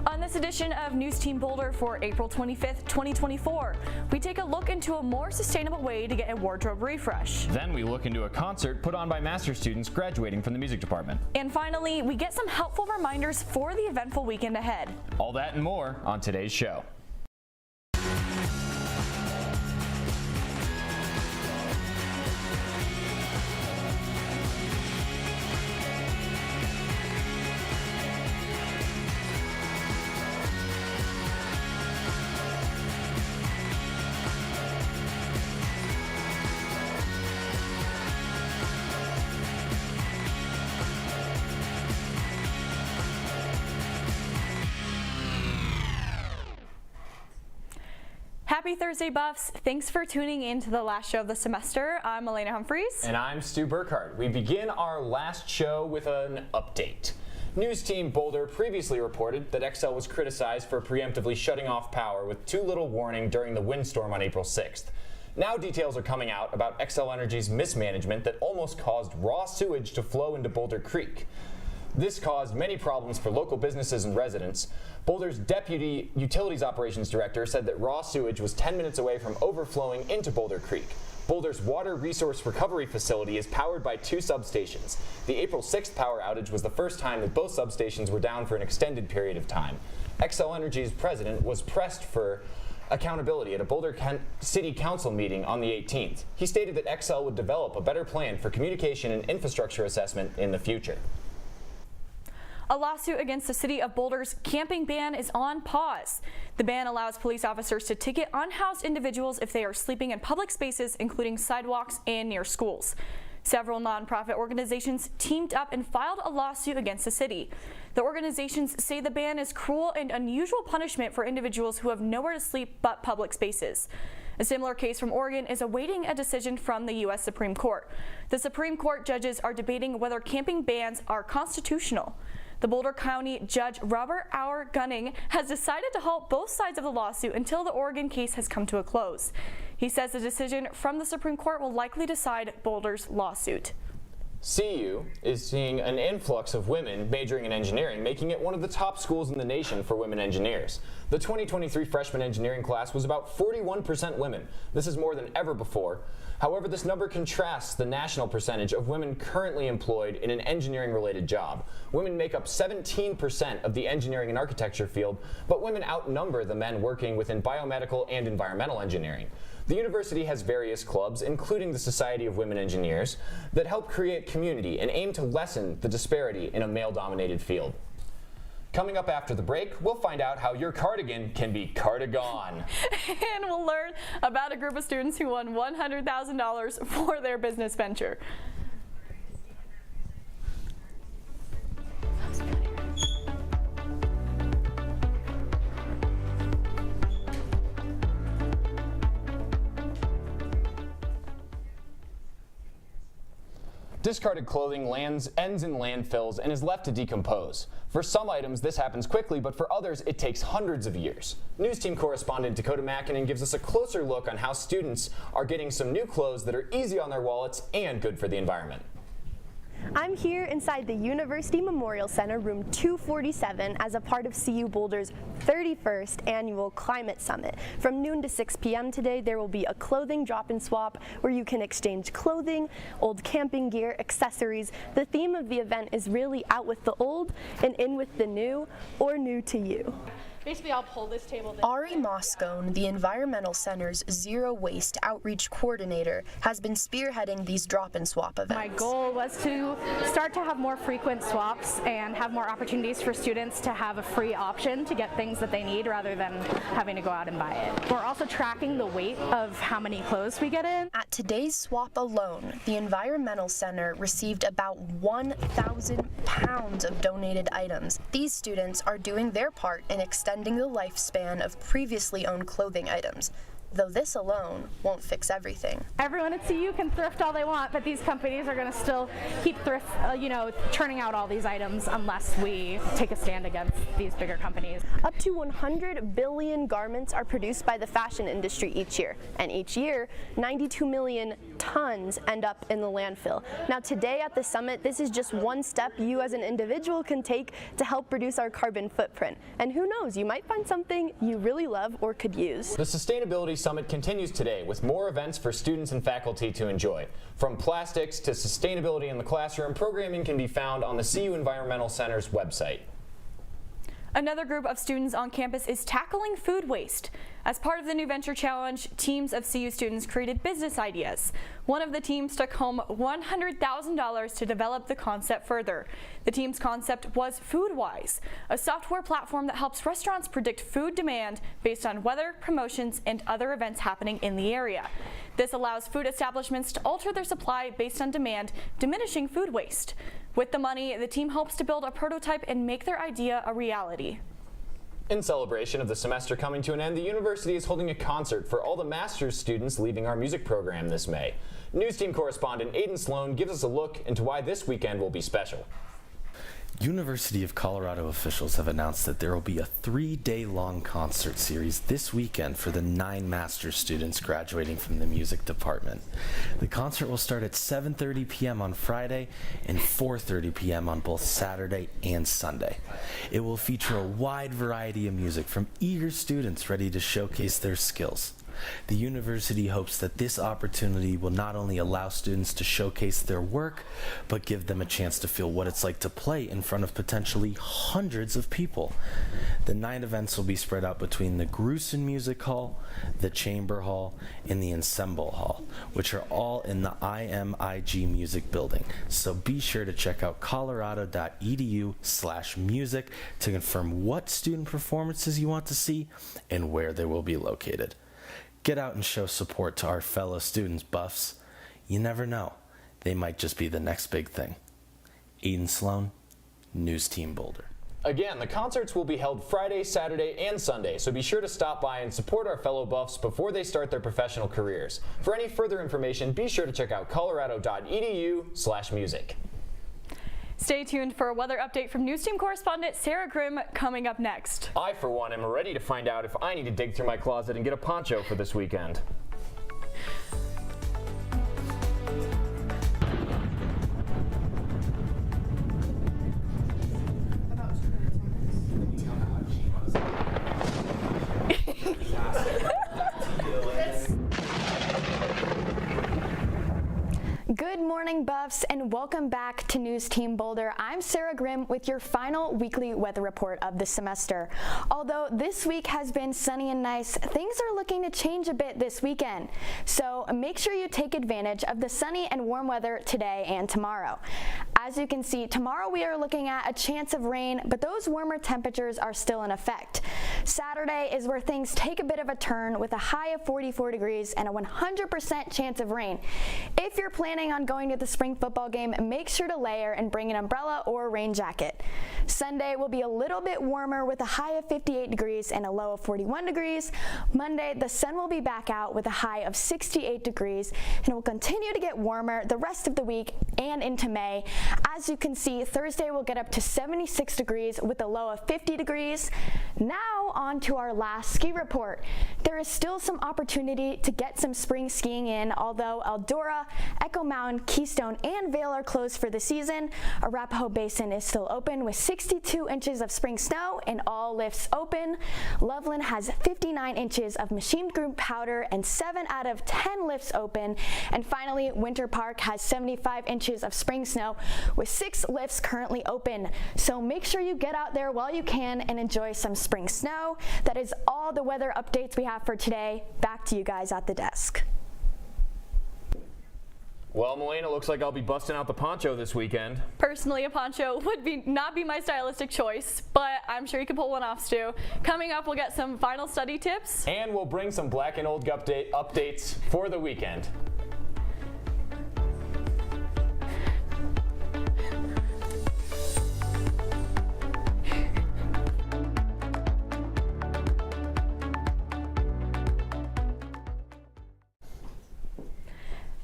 On this edition of NewsTeam Boulder for April 25th, 2024, we take a look into a more sustainable way to get a wardrobe refresh. Then we look into a concert put on by master's students graduating from the music department. And finally, we get some helpful reminders for the eventful weekend ahead. All that and more on today's show. Happy Thursday, Buffs. Thanks for tuning in to the last show of the semester. I'm Elena Humphreys. And I'm Stu Burkhardt. We begin our last show with an update. NewsTeam Boulder previously reported that Xcel was criticized for preemptively shutting off power with too little warning during the windstorm on April 6th. Now details are coming out about Xcel Energy's mismanagement that almost caused raw sewage to flow into Boulder Creek. This caused many problems for local businesses and residents. Boulder's Deputy Utilities Operations Director said that raw sewage was 10 minutes away from overflowing into Boulder Creek. Boulder's Water Resource Recovery Facility is powered by 2 substations. The April 6th power outage was the first time that both substations were down for an extended period of time. Xcel Energy's president was pressed for accountability at a Boulder City Council meeting on the 18th. He stated that Xcel would develop a better plan for communication and infrastructure assessment in the future. A lawsuit against the city of Boulder's camping ban is on pause. The ban allows police officers to ticket unhoused individuals if they are sleeping in public spaces, including sidewalks and near schools. Several nonprofit organizations teamed up and filed a lawsuit against the city. The organizations say the ban is cruel and unusual punishment for individuals who have nowhere to sleep but public spaces. A similar case from Oregon is awaiting a decision from the U.S. Supreme Court. The Supreme Court judges are debating whether camping bans are constitutional. The Boulder County Judge Robert Auer Gunning has decided to halt both sides of the lawsuit until the Oregon case has come to a close. He says the decision from the Supreme Court will likely decide Boulder's lawsuit. CU is seeing an influx of women majoring in engineering, making it one of the top schools in the nation for women engineers. The 2023 freshman engineering class was about 41% women. This is more than ever before. However, this number contrasts the national percentage of women currently employed in an engineering-related job. Women make up 17% of the engineering and architecture field, but women outnumber the men working within biomedical and environmental engineering. The university has various clubs, including the Society of Women Engineers, that help create community and aim to lessen the disparity in a male-dominated field. Coming up after the break, we'll find out how your cardigan can be cardigan. And we'll learn about a group of students who won $100,000 for their business venture. Discarded clothing ends in landfills and is left to decompose. For some items, this happens quickly, but for others, it takes hundreds of years. NewsTeam correspondent Dakota Mackinnon gives us a closer look on how students are getting some new clothes that are easy on their wallets and good for the environment. I'm here inside the University Memorial Center, room 247, as a part of CU Boulder's 31st annual Climate Summit. From noon to 6 p.m. today, there will be a clothing drop-in swap where you can exchange clothing, old camping gear, accessories. The theme of the event is really out with the old and in with the new, or new to you. Basically, I'll pull this table down. Ari Moscone, the Environmental Center's Zero Waste Outreach Coordinator, has been spearheading these drop-in swap events. My goal was to start to have more frequent swaps and have more opportunities for students to have a free option to get things that they need rather than having to go out and buy it. We're also tracking the weight of how many clothes we get in. At today's swap alone, the Environmental Center received about 1,000 pounds of donated items. These students are doing their part in extending the lifespan of previously owned clothing items. though this alone won't fix everything. Everyone at CU can thrift all they want, but these companies are going to still keep thrift, churning out all these items unless we take a stand against these bigger companies. Up to 100 billion garments are produced by the fashion industry each year, and each year, 92 million tons end up in the landfill. Now today at the summit, this is just one step you as an individual can take to help reduce our carbon footprint. And who knows, you might find something you really love or could use. The Sustainability Summit continues today with more events for students and faculty to enjoy. From plastics to sustainability in the classroom, programming can be found on the CU Environmental Center's website. Another group of students on campus is tackling food waste. As part of the New Venture Challenge, teams of CU students created business ideas. One of the teams took home $100,000 to develop the concept further. The team's concept was FoodWise, a software platform that helps restaurants predict food demand based on weather, promotions, and other events happening in the area. This allows food establishments to alter their supply based on demand, diminishing food waste. With the money, the team hopes to build a prototype and make their idea a reality. In celebration of the semester coming to an end, the university is holding a concert for all the master's students leaving our music program this May. NewsTeam correspondent Aiden Sloan gives us a look into why this weekend will be special. University of Colorado officials have announced that there will be a 3-day-long concert series this weekend for the 9 master's students graduating from the music department. The concert will start at 7:30 p.m. on Friday and 4:30 p.m. on both Saturday and Sunday. It will feature a wide variety of music from eager students ready to showcase their skills. The university hopes that this opportunity will not only allow students to showcase their work, but give them a chance to feel what it's like to play in front of potentially hundreds of people. The 9 events will be spread out between the Grusin Music Hall, the Chamber Hall, and the Ensemble Hall, which are all in the IMIG Music Building. So be sure to check out colorado.edu/music to confirm what student performances you want to see and where they will be located. Get out and show support to our fellow students, buffs. You never know. They might just be the next big thing. Aiden Sloan, NewsTeam Boulder. Again, the concerts will be held Friday, Saturday, and Sunday, so be sure to stop by and support our fellow buffs before they start their professional careers. For any further information, be sure to check out colorado.edu/music. Stay tuned for a weather update from NewsTeam correspondent Sarah Grimm coming up next. I, for one, am ready to find out if I need to dig through my closet and get a poncho for this weekend. Good morning, buffs, and welcome back to NewsTeam Boulder. I'm Sarah Grimm with your final weekly weather report of the semester. Although this week has been sunny and nice, things are looking to change a bit this weekend. So make sure you take advantage of the sunny and warm weather today and tomorrow. As you can see, tomorrow we are looking at a chance of rain, but those warmer temperatures are still in effect. Saturday is where things take a bit of a turn with a high of 44 degrees and a 100% chance of rain. If you're planning on going to the spring football game, make sure to layer and bring an umbrella or rain jacket. Sunday will be a little bit warmer with a high of 58 degrees and a low of 41 degrees. Monday, the sun will be back out with a high of 68 degrees, and it will continue to get warmer the rest of the week and into May. As you can see, Thursday will get up to 76 degrees with a low of 50 degrees. Now on to our last ski report. There is still some opportunity to get some spring skiing in, although Eldora, Echo Mountain, Keystone, and Vail are closed for the season. Arapahoe Basin is still open with 62 inches of spring snow and all lifts open. Loveland has 59 inches of machined group powder and 7 out of 10 lifts open. And finally, Winter Park has 75 inches of spring snow with 6 lifts currently open. So make sure you get out there while you can and enjoy some spring snow. That is all the weather updates we have for today. Back to you guys at the desk. Well, Melena, looks like I'll be busting out the poncho this weekend. Personally, a poncho would not be my stylistic choice, but I'm sure you can pull one off, Stu. Coming up, we'll get some final study tips. And we'll bring some black and old updates for the weekend.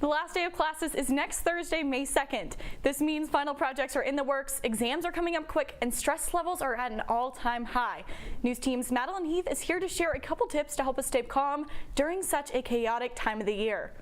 The last day of classes is next Thursday, May 2nd. This means final projects are in the works, exams are coming up quick, and stress levels are at an all-time high. NewsTeam's Madeline Heath is here to share a couple tips to help us stay calm during such a chaotic time of the year.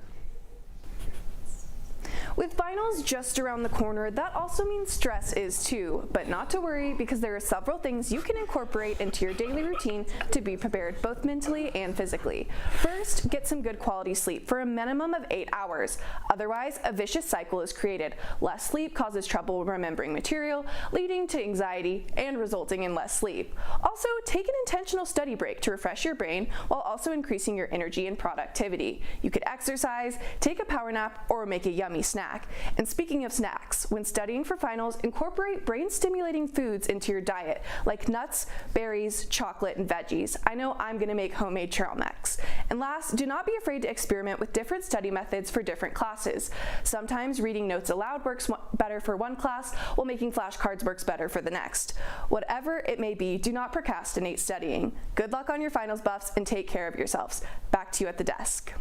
With finals just around the corner, that also means stress is too, but not to worry because there are several things you can incorporate into your daily routine to be prepared both mentally and physically. First, get some good quality sleep for a minimum of 8 hours. Otherwise, a vicious cycle is created. Less sleep causes trouble remembering material, leading to anxiety and resulting in less sleep. Also, take an intentional study break to refresh your brain while also increasing your energy and productivity. You could exercise, take a power nap, or make a yummy snack. And speaking of snacks, when studying for finals, incorporate brain-stimulating foods into your diet, like nuts, berries, chocolate, and veggies. I know I'm going to make homemade trail mix. And last, do not be afraid to experiment with different study methods for different classes. Sometimes reading notes aloud works better for one class, while making flashcards works better for the next. Whatever it may be, do not procrastinate studying. Good luck on your finals, buffs, and take care of yourselves. Back to you at the desk.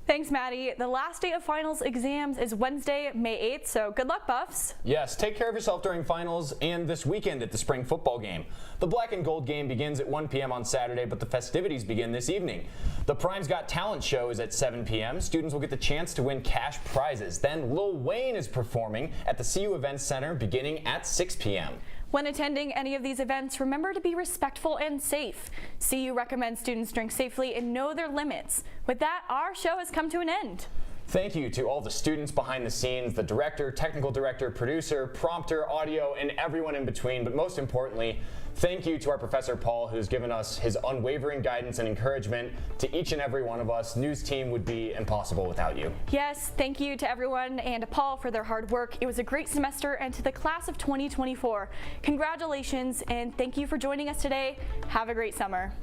Thanks, Maddie. The last day of finals exams is Wednesday, May 8th, so good luck, Buffs. Yes, take care of yourself during finals and this weekend at the spring football game. The black and gold game begins at 1 p.m. on Saturday, but the festivities begin this evening. The Prime's Got Talent show is at 7 p.m. Students will get the chance to win cash prizes. Then Lil Wayne is performing at the CU Events Center beginning at 6 p.m. When attending any of these events, remember to be respectful and safe. CU recommends students drink safely and know their limits. With that, our show has come to an end. Thank you to all the students behind the scenes, the director, technical director, producer, prompter, audio, and everyone in between. But most importantly, thank you to our Professor Paul, who's given us his unwavering guidance and encouragement to each and every one of us. News Team would be impossible without you. Yes, thank you to everyone and to Paul for their hard work. It was a great semester, and to the class of 2024, congratulations and thank you for joining us today. Have a great summer.